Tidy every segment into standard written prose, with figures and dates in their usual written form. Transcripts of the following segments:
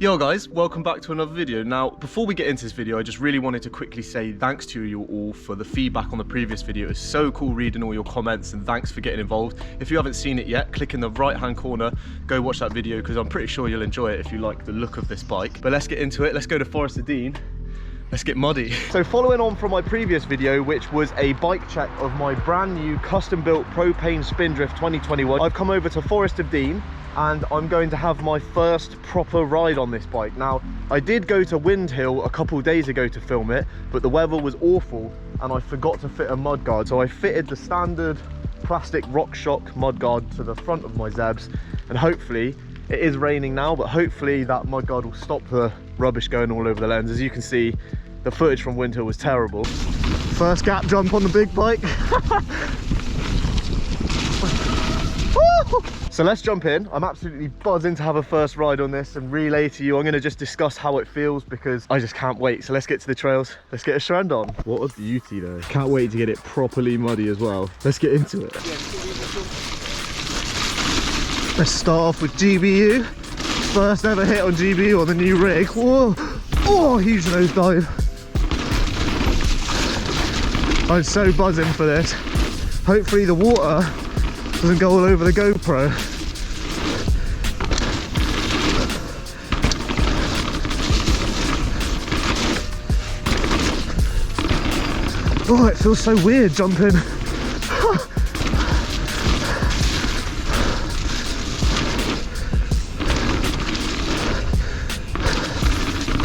Yo guys, welcome back to another video. Now, before we get into this video, I just really wanted to quickly say thanks to you all for the feedback on the previous video. It's so cool reading all your comments and thanks for getting involved. If you haven't seen it yet, click in the right hand corner, go watch that video because I'm pretty sure you'll enjoy it if you like the look of this bike. But let's get into it. Let's go to Forest of Dean. Let's get muddy. So following on from my previous video, which was a bike check of my brand new custom built Propain Spindrift 2021, I've come over to Forest of Dean and I'm going to have my first proper ride on this bike. Now, I did go to Windhill a couple days ago to film it, but the weather was awful and I forgot to fit a mudguard. So I fitted the standard plastic RockShox mudguard to the front of my Zebs, and hopefully, it is raining now, but hopefully that mudguard will stop the rubbish going all over the lens. As you can see, the footage from Windhill was terrible. First gap jump on the big bike. So let's jump in. I'm absolutely buzzing to have a first ride on this and relay to you. I'm going to just discuss how it feels because I just can't wait. So let's get to the trails. Let's get a strand on. What a beauty though. Can't wait to get it properly muddy as well. Let's get into it. Let's start off with GBU. First ever hit on GBU on the new rig. Whoa! Oh, huge nosedive. I'm so buzzing for this. Hopefully the water doesn't go all over the GoPro. Oh, it feels so weird jumping.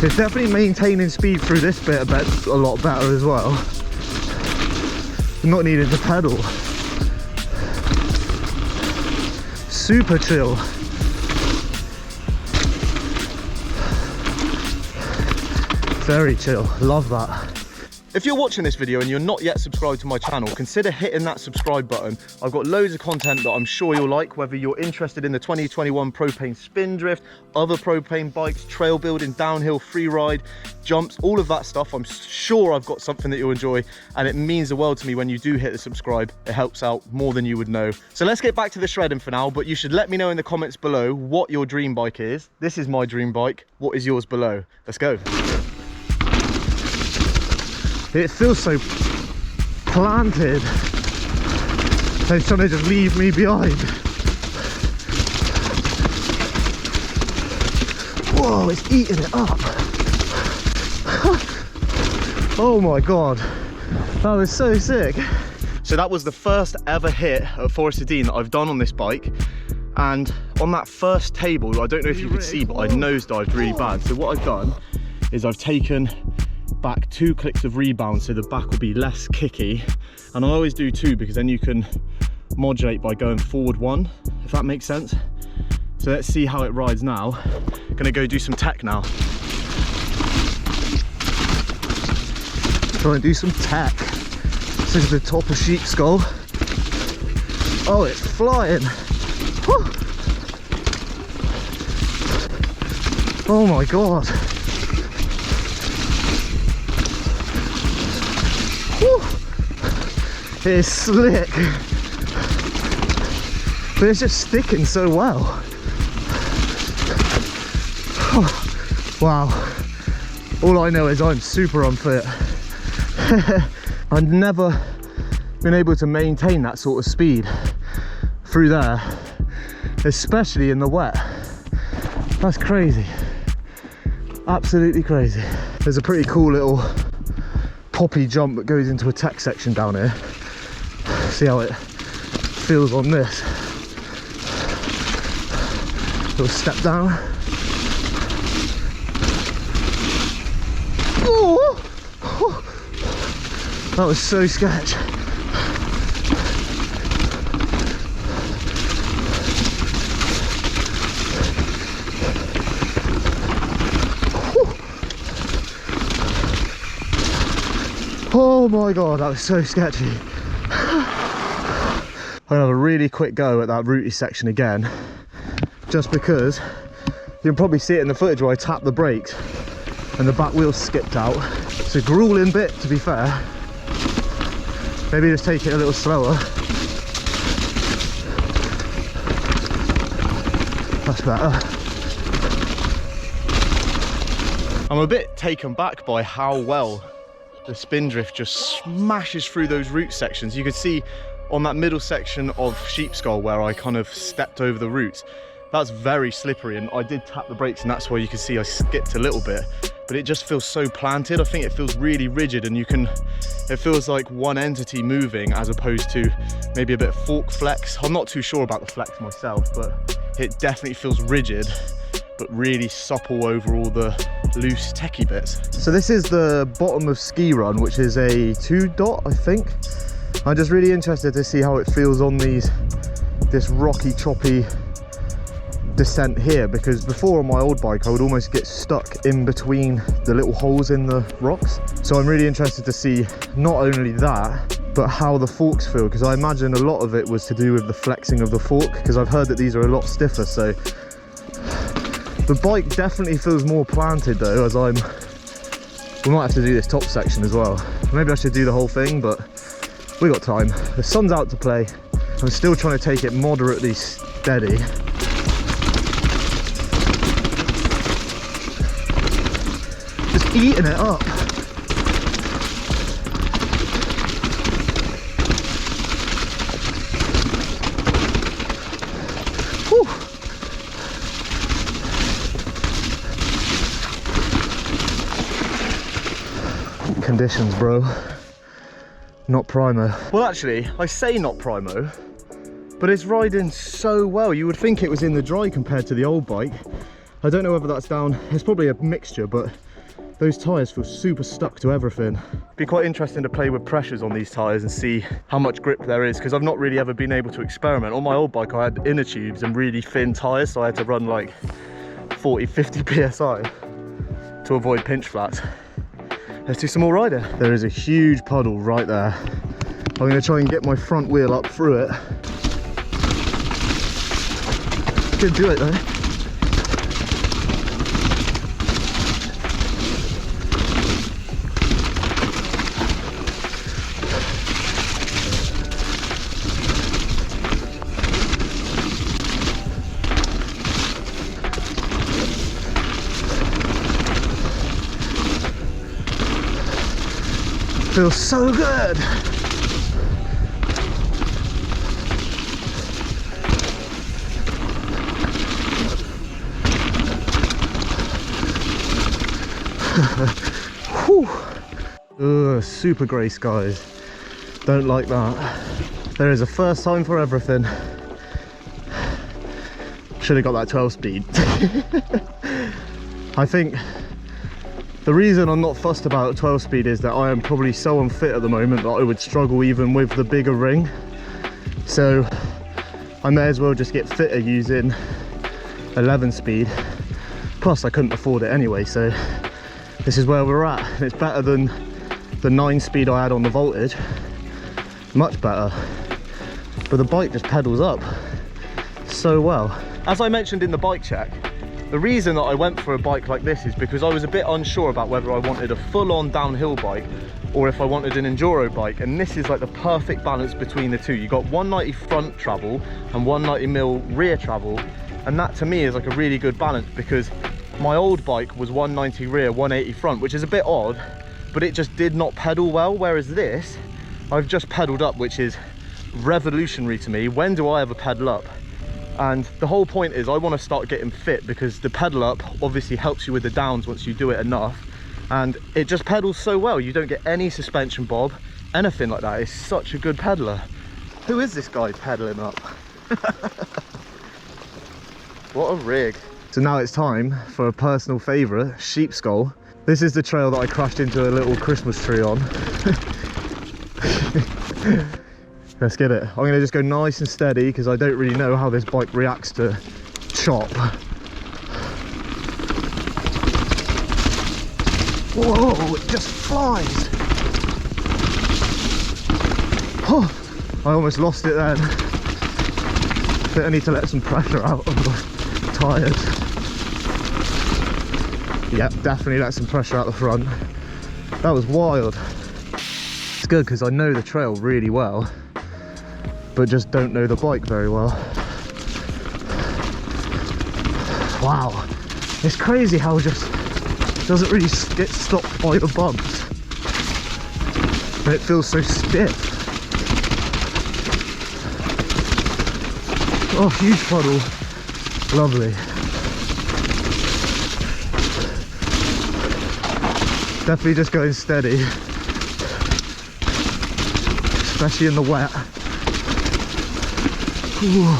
It's definitely maintaining speed through this bit a lot better as well. I'm not needing to pedal. Super chill. Very chill, love that. If you're watching this video and you're not yet subscribed to my channel, consider hitting that subscribe button. I've got loads of content that I'm sure you'll like, whether you're interested in the 2021 Propain Spindrift, other Propain bikes, trail building, downhill, free ride, jumps, all of that stuff. I'm sure I've got something that you'll enjoy, and it means the world to me when you do hit the subscribe. It helps out more than you would know. So let's get back to the shredding for now, but you should let me know in the comments below what your dream bike is. This is my dream bike. What is yours below? Let's go. It feels so planted. It's trying to just leave me behind. Whoa, it's eating it up. Oh my God, that was so sick. So that was the first ever hit at Forest of Dean that I've done on this bike. And on that first table, I don't know if you could see, but I nosedived really bad. So what I've done is I've taken back 2 clicks of rebound so the back will be less kicky, and I always do 2 because then you can modulate by going forward 1, if that makes sense. So let's see how it rides now. Gonna go do some tech now. Try and do some tech. This is the top of Sheep Skull. Oh, it's flying. Whew. Oh my God. It's slick, but it's just sticking so well. Oh, wow, all I know is I'm super unfit. I've never been able to maintain that sort of speed through there, especially in the wet. That's crazy, absolutely crazy. There's a pretty cool little poppy jump that goes into a tech section down here. See how it feels on this. Little step down. Oh! That was so sketch. Oh my God, that was so sketchy. I'm gonna have a really quick go at that rooty section again, just because you can probably see it in the footage where I tapped the brakes and the back wheel skipped out. It's a grueling bit, to be fair. Maybe just take it a little slower. That's better. I'm a bit taken back by how well the Spindrift just smashes through those root sections. You could see on that middle section of Sheepskull where I kind of stepped over the roots, that's very slippery, and I did tap the brakes, and that's why you can see I skipped a little bit, but it just feels so planted. I think it feels really rigid, and it feels like one entity moving as opposed to maybe a bit of fork flex. I'm not too sure about the flex myself, but it definitely feels rigid, but really supple over all the loose techie bits. So this is the bottom of Ski Run, which is a 2-dot, I think. I'm just really interested to see how it feels on this rocky, choppy descent here, because before on my old bike I would almost get stuck in between the little holes in the rocks. So I'm really interested to see not only that, but how the forks feel, because I imagine a lot of it was to do with the flexing of the fork, because I've heard that these are a lot stiffer. So the bike definitely feels more planted though, as we might have to do this top section as well. Maybe I should do the whole thing, but we got time. The sun's out to play. I'm still trying to take it moderately steady. Just eating it up. Whew. Conditions, bro. Not primo. Well, actually, I say not primo, but it's riding so well. You would think it was in the dry compared to the old bike. I don't know whether that's down, it's probably a mixture, but those tyres feel super stuck to everything. It'd be quite interesting to play with pressures on these tyres and see how much grip there is, because I've not really ever been able to experiment. On my old bike I had inner tubes and really thin tyres, so I had to run like 40-50 psi to avoid pinch flats. Let's do some more riding. There is a huge puddle right there. I'm going to try and get my front wheel up through it. Could do it though. Feels so good. Ugh, super grey skies. Don't like that. There is a first time for everything. Should have got that 12 speed. I think the reason I'm not fussed about 12 speed is that I am probably so unfit at the moment that I would struggle even with the bigger ring. So I may as well just get fitter using 11 speed. Plus I couldn't afford it anyway, so this is where we're at. It's better than the 9 speed I had on the Voltage. Much better. But the bike just pedals up so well. As I mentioned in the bike check, the reason that I went for a bike like this is because I was a bit unsure about whether I wanted a full-on downhill bike or if I wanted an enduro bike, and this is like the perfect balance between the two. You got 190 front travel and 190mm rear travel, and that to me is like a really good balance, because my old bike was 190 rear, 180 front, which is a bit odd, but it just did not pedal well, whereas this, I've just pedaled up, which is revolutionary to me. When do I ever pedal up? And the whole point is I want to start getting fit, because the pedal up obviously helps you with the downs once you do it enough, and it just pedals so well. You don't get any suspension bob, anything like that. It's such a good pedaler. Who is this guy pedaling up? What a rig. So now it's time for a personal favourite, Sheepskull. This is the trail that I crashed into a little Christmas tree on. Let's get it. I'm going to just go nice and steady, because I don't really know how this bike reacts to chop. Whoa, it just flies. Oh, I almost lost it then. I think I need to let some pressure out of the tyres. Yep, definitely let some pressure out the front. That was wild. It's good because I know the trail really well, but just don't know the bike very well. Wow, it's crazy how just doesn't really get stopped by the bumps, but it feels so stiff. Oh, huge puddle, lovely. Definitely just going steady, especially in the wet. Ooh.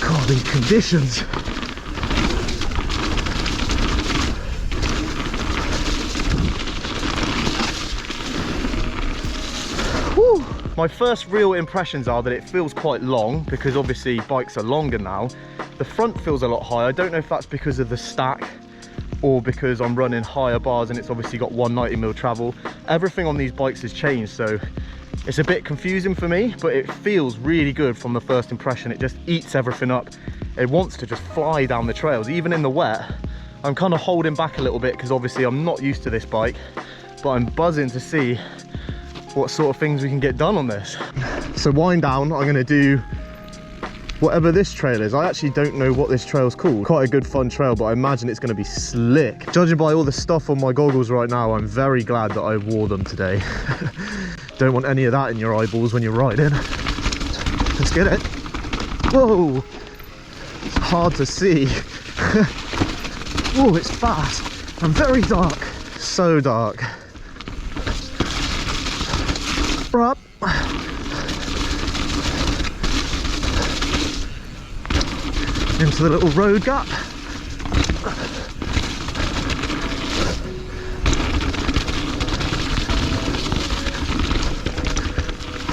God, these conditions. Whew. My first real impressions are that it feels quite long, because obviously bikes are longer now. The front feels a lot higher. I don't know if that's because of the stack or because I'm running higher bars and it's obviously got 190mm travel. Everything on these bikes has changed, so it's a bit confusing for me, but it feels really good from the first impression. It just eats everything up. It wants to just fly down the trails, even in the wet. I'm kind of holding back a little bit because obviously I'm not used to this bike, but I'm buzzing to see what sort of things we can get done on this. So wind down, I'm gonna do whatever this trail is. I actually don't know what this trail's called. Quite a good fun trail, but I imagine it's going to be slick. Judging by all the stuff on my goggles right now, I'm very glad that I wore them today. Don't want any of that in your eyeballs when you're riding. Let's get it. Whoa, it's hard to see. Oh, it's fast and very dark. So dark. Up. Into the little road gap.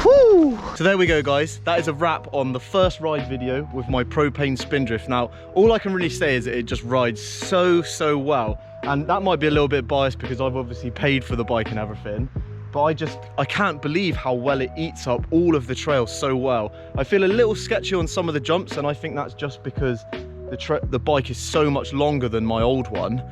Woo! So there we go, guys. That is a wrap on the first ride video with my Propain Spindrift. Now, all I can really say is that it just rides so well. And that might be a little bit biased because I've obviously paid for the bike and everything. But I can't believe how well it eats up all of the trails so well. I feel a little sketchy on some of the jumps, and I think that's just because the bike is so much longer than my old one.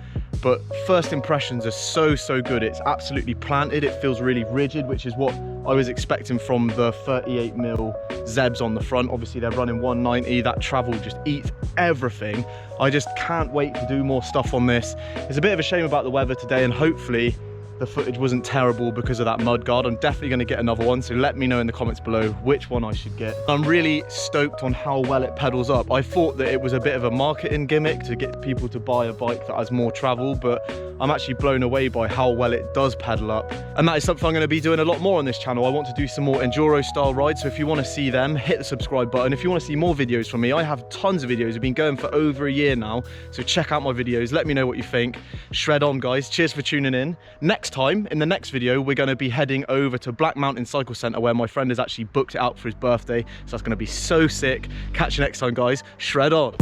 But first impressions are so good. It's absolutely planted. It feels really rigid, which is what I was expecting from the 38mm Zebs on the front. Obviously they're running 190. That travel just eats everything. I just can't wait to do more stuff on this. It's a bit of a shame about the weather today, and hopefully the footage wasn't terrible because of that mud guard. I'm definitely going to get another one, so let me know in the comments below which one I should get. I'm really stoked on how well it pedals up. I thought that it was a bit of a marketing gimmick to get people to buy a bike that has more travel, but I'm actually blown away by how well it does pedal up. And that is something I'm going to be doing a lot more on this channel. I want to do some more enduro style rides, so if you want to see them, hit the subscribe button. If you want to see more videos from me, I have tons of videos. I've been going for over a year now, so check out my videos. Let me know what you think. Shred on, guys. Cheers for tuning in. Next time, in the next video, we're going to be heading over to Black Mountain Cycle Centre, where my friend has actually booked it out for his birthday, so that's going to be so sick. Catch you next time, guys. Shred on.